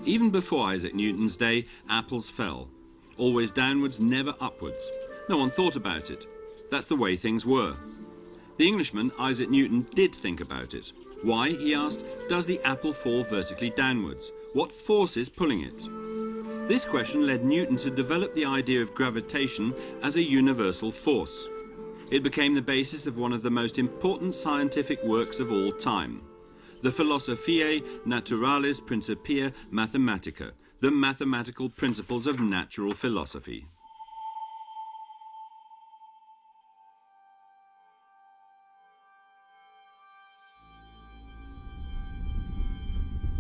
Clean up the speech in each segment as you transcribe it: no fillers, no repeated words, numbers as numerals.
Even before Isaac Newton's day, apples fell. Always downwards, never upwards. No one thought about it. That's the way things were. The Englishman, Isaac Newton, did think about it. Why, he asked, does the apple fall vertically downwards? What force is pulling it? This question led Newton to develop the idea of gravitation as a universal force. It became the basis of one of the most important scientific works of all time, the Philosophiae Naturalis Principia Mathematica, the mathematical principles of natural philosophy.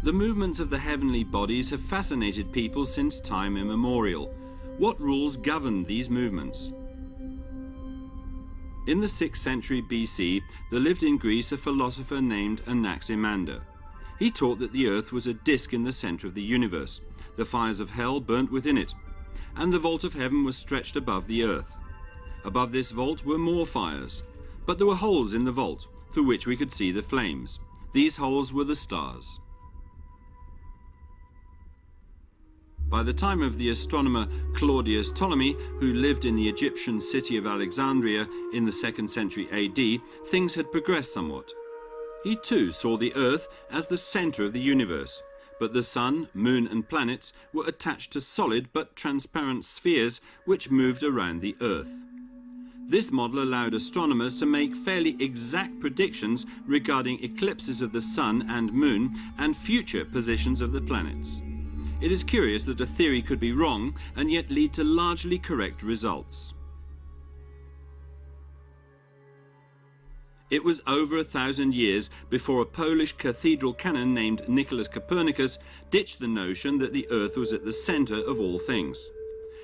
The movements of the heavenly bodies have fascinated people since time immemorial. What rules govern these movements? In the 6th century BC, there lived in Greece a philosopher named Anaximander. He taught that the earth was a disk in the center of the universe. The fires of hell burnt within it, and the vault of heaven was stretched above the earth. Above this vault were more fires, but there were holes in the vault through which we could see the flames. These holes were the stars. By the time of the astronomer Claudius Ptolemy, who lived in the Egyptian city of Alexandria in the 2nd century AD, things had progressed somewhat. He too saw the Earth as the center of the universe, but the sun, moon and planets were attached to solid but transparent spheres which moved around the Earth. This model allowed astronomers to make fairly exact predictions regarding eclipses of the sun and moon and future positions of the planets. It is curious that a theory could be wrong and yet lead to largely correct results. It was over 1,000 years before a Polish cathedral canon named Nicholas Copernicus ditched the notion that the Earth was at the center of all things.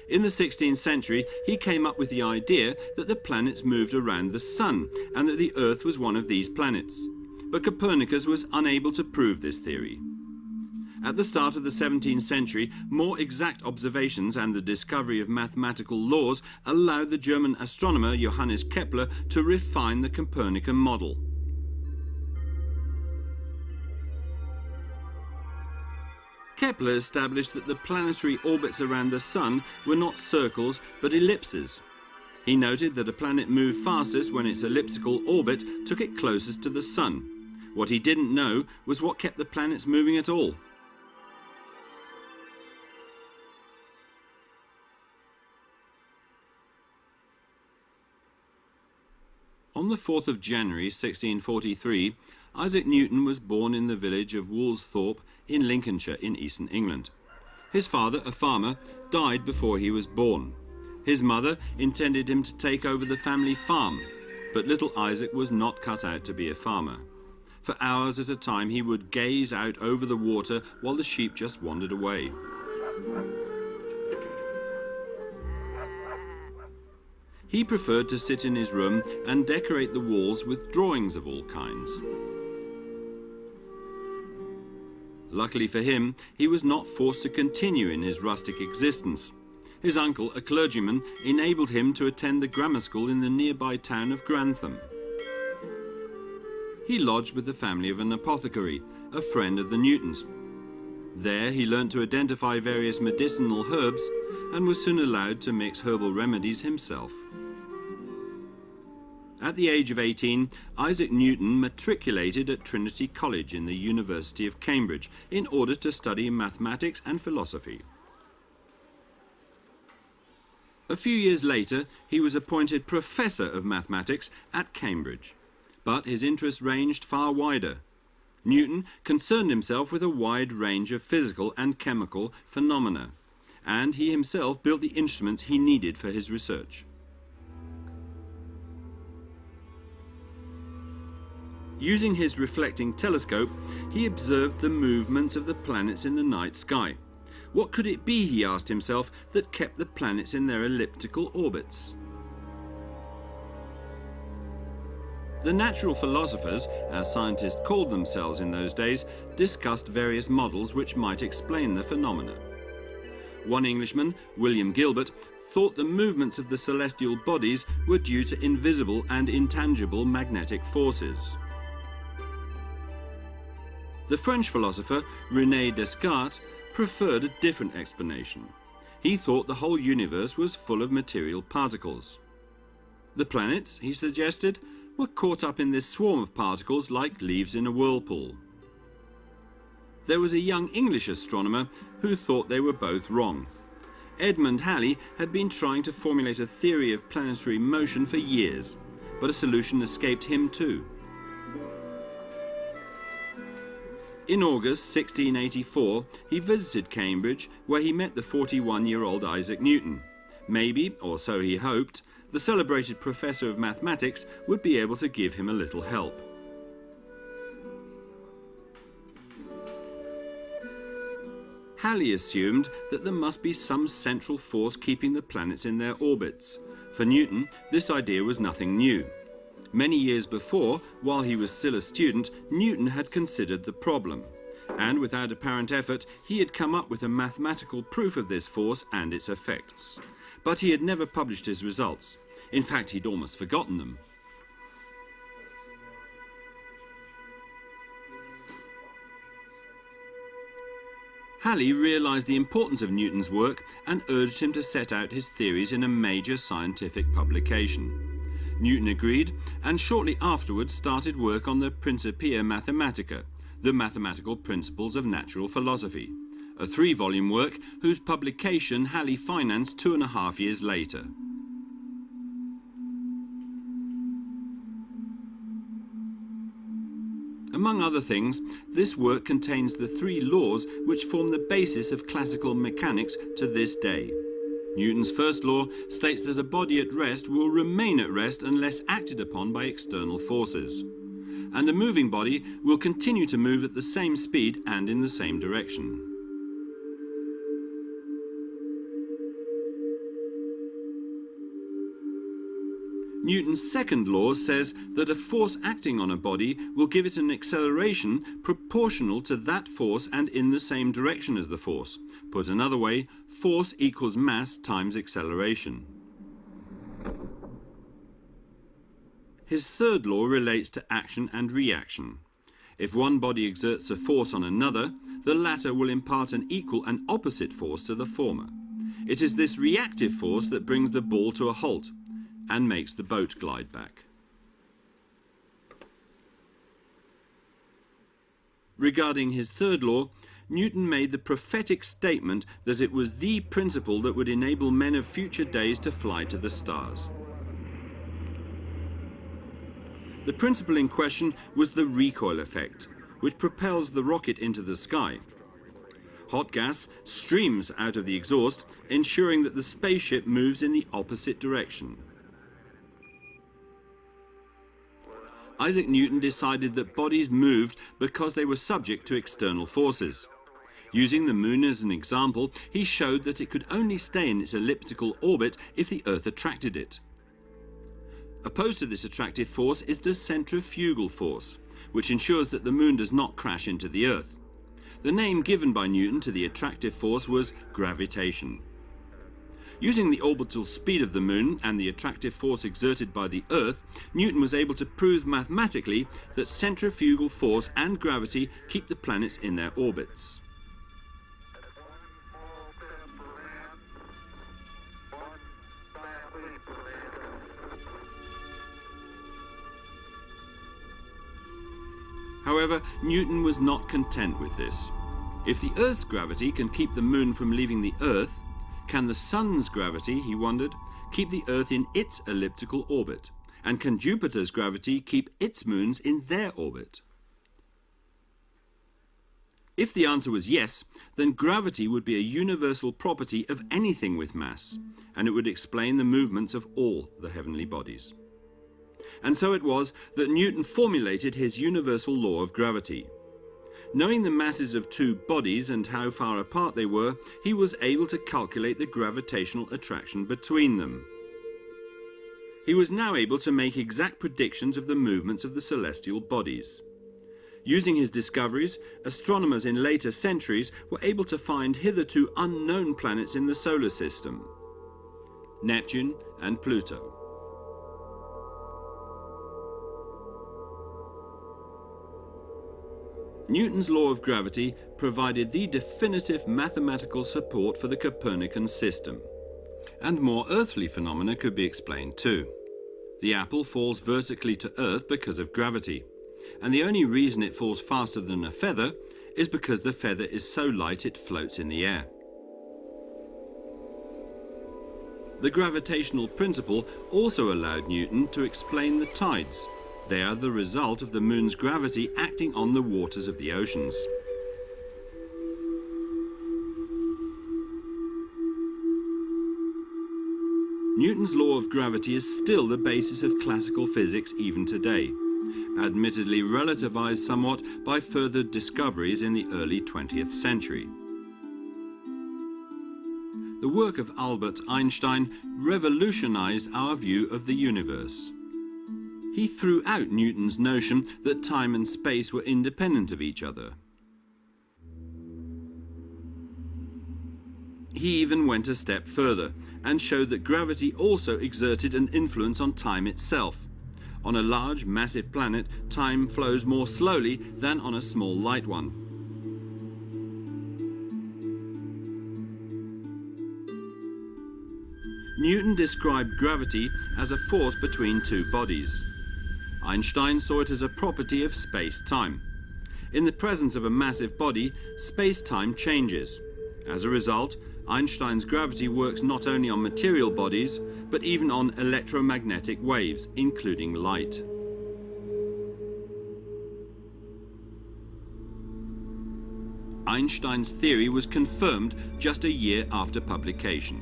In the 16th century, he came up with the idea that the planets moved around the sun and that the Earth was one of these planets. But Copernicus was unable to prove this theory. At the start of the 17th century, more exact observations and the discovery of mathematical laws allowed the German astronomer Johannes Kepler to refine the Copernican model. Kepler established that the planetary orbits around the Sun were not circles but ellipses. He noted that a planet moved fastest when its elliptical orbit took it closest to the Sun. What he didn't know was what kept the planets moving at all. On the 4th of January 1643, Isaac Newton was born in the village of Woolsthorpe in Lincolnshire in eastern England. His father, a farmer, died before he was born. His mother intended him to take over the family farm, but little Isaac was not cut out to be a farmer. For hours at a time he would gaze out over the water while the sheep just wandered away. He preferred to sit in his room and decorate the walls with drawings of all kinds. Luckily for him, he was not forced to continue in his rustic existence. His uncle, a clergyman, enabled him to attend the grammar school in the nearby town of Grantham. He lodged with the family of an apothecary, a friend of the Newtons. There he learnt to identify various medicinal herbs and was soon allowed to mix herbal remedies himself. At the age of 18, Isaac Newton matriculated at Trinity College in the University of Cambridge in order to study mathematics and philosophy. A few years later, he was appointed Professor of Mathematics at Cambridge, but his interest ranged far wider. Newton concerned himself with a wide range of physical and chemical phenomena, and he himself built the instruments he needed for his research. Using his reflecting telescope, he observed the movements of the planets in the night sky. What could it be, he asked himself, that kept the planets in their elliptical orbits? The natural philosophers, as scientists called themselves in those days, discussed various models which might explain the phenomena. One Englishman, William Gilbert, thought the movements of the celestial bodies were due to invisible and intangible magnetic forces. The French philosopher René Descartes preferred a different explanation. He thought the whole universe was full of material particles. The planets, he suggested, were caught up in this swarm of particles like leaves in a whirlpool. There was a young English astronomer who thought they were both wrong. Edmund Halley had been trying to formulate a theory of planetary motion for years, but a solution escaped him too. In August 1684, he visited Cambridge, where he met the 41-year-old Isaac Newton. Maybe, or so he hoped, the celebrated professor of mathematics would be able to give him a little help. Halley assumed that there must be some central force keeping the planets in their orbits. For Newton, this idea was nothing new. Many years before, while he was still a student, Newton had considered the problem. And without apparent effort, he had come up with a mathematical proof of this force and its effects. But he had never published his results. In fact, he'd almost forgotten them. Halley realized the importance of Newton's work and urged him to set out his theories in a major scientific publication. Newton agreed, and shortly afterwards started work on the Principia Mathematica, the mathematical principles of natural philosophy, a 3-volume work whose publication Halley financed 2.5 years later. Among other things, this work contains the 3 laws which form the basis of classical mechanics to this day. Newton's first law states that a body at rest will remain at rest unless acted upon by external forces, and a moving body will continue to move at the same speed and in the same direction. Newton's second law says that a force acting on a body will give it an acceleration proportional to that force and in the same direction as the force. Put another way, force equals mass times acceleration. His third law relates to action and reaction. If one body exerts a force on another, the latter will impart an equal and opposite force to the former. It is this reactive force that brings the ball to a halt and makes the boat glide back. Regarding his third law, Newton made the prophetic statement that it was the principle that would enable men of future days to fly to the stars. The principle in question was the recoil effect, which propels the rocket into the sky. Hot gas streams out of the exhaust, ensuring that the spaceship moves in the opposite direction. Isaac Newton decided that bodies moved because they were subject to external forces. Using the moon as an example, he showed that it could only stay in its elliptical orbit if the Earth attracted it. Opposed to this attractive force is the centrifugal force, which ensures that the moon does not crash into the Earth. The name given by Newton to the attractive force was gravitation. Using the orbital speed of the moon and the attractive force exerted by the Earth, Newton was able to prove mathematically that centrifugal force and gravity keep the planets in their orbits. However, Newton was not content with this. If the Earth's gravity can keep the moon from leaving the Earth, can the Sun's gravity, he wondered, keep the Earth in its elliptical orbit? And can Jupiter's gravity keep its moons in their orbit? If the answer was yes, then gravity would be a universal property of anything with mass, and it would explain the movements of all the heavenly bodies. And so it was that Newton formulated his universal law of gravity. Knowing the masses of 2 bodies and how far apart they were, he was able to calculate the gravitational attraction between them. He was now able to make exact predictions of the movements of the celestial bodies. Using his discoveries, astronomers in later centuries were able to find hitherto unknown planets in the solar system: Neptune and Pluto. Newton's law of gravity provided the definitive mathematical support for the Copernican system. And more earthly phenomena could be explained too. The apple falls vertically to Earth because of gravity, and the only reason it falls faster than a feather is because the feather is so light it floats in the air. The gravitational principle also allowed Newton to explain the tides. They are the result of the moon's gravity acting on the waters of the oceans. Newton's law of gravity is still the basis of classical physics even today, admittedly relativized somewhat by further discoveries in the early 20th century. The work of Albert Einstein revolutionized our view of the universe. He threw out Newton's notion that time and space were independent of each other. He even went a step further and showed that gravity also exerted an influence on time itself. On a large, massive planet, time flows more slowly than on a small, light one. Newton described gravity as a force between two bodies. Einstein saw it as a property of space-time. In the presence of a massive body, space-time changes. As a result, Einstein's gravity works not only on material bodies, but even on electromagnetic waves, including light. Einstein's theory was confirmed just a year after publication.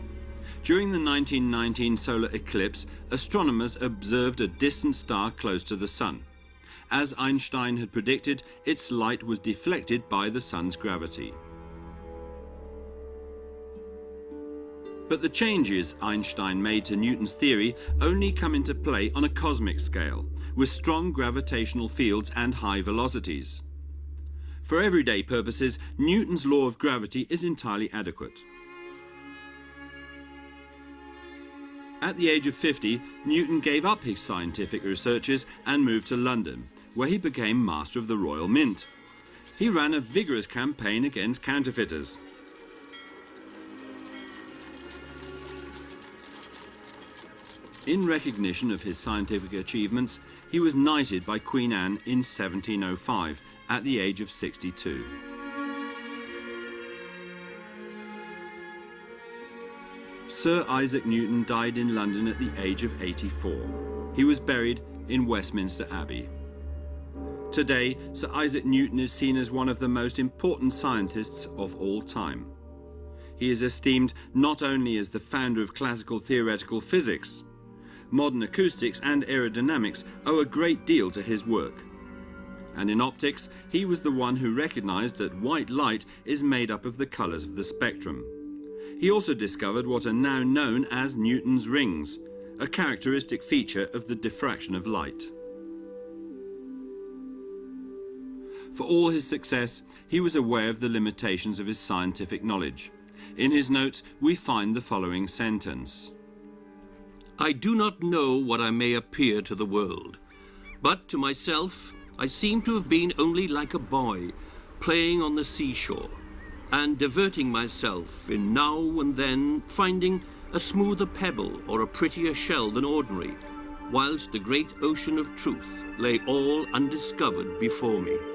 During the 1919 solar eclipse, astronomers observed a distant star close to the Sun. As Einstein had predicted, its light was deflected by the Sun's gravity. But the changes Einstein made to Newton's theory only come into play on a cosmic scale, with strong gravitational fields and high velocities. For everyday purposes, Newton's law of gravity is entirely adequate. At the age of 50, Newton gave up his scientific researches and moved to London, where he became Master of the Royal Mint. He ran a vigorous campaign against counterfeiters. In recognition of his scientific achievements, he was knighted by Queen Anne in 1705 at the age of 62. Sir Isaac Newton died in London at the age of 84. He was buried in Westminster Abbey. Today, Sir Isaac Newton is seen as one of the most important scientists of all time. He is esteemed not only as the founder of classical theoretical physics. Modern acoustics and aerodynamics owe a great deal to his work. And in optics, he was the one who recognized that white light is made up of the colors of the spectrum. He also discovered what are now known as Newton's rings, a characteristic feature of the diffraction of light. For all his success, he was aware of the limitations of his scientific knowledge. In his notes, we find the following sentence. I do not know what I may appear to the world, but to myself I seem to have been only like a boy playing on the seashore and diverting myself in now and then finding a smoother pebble or a prettier shell than ordinary, whilst the great ocean of truth lay all undiscovered before me.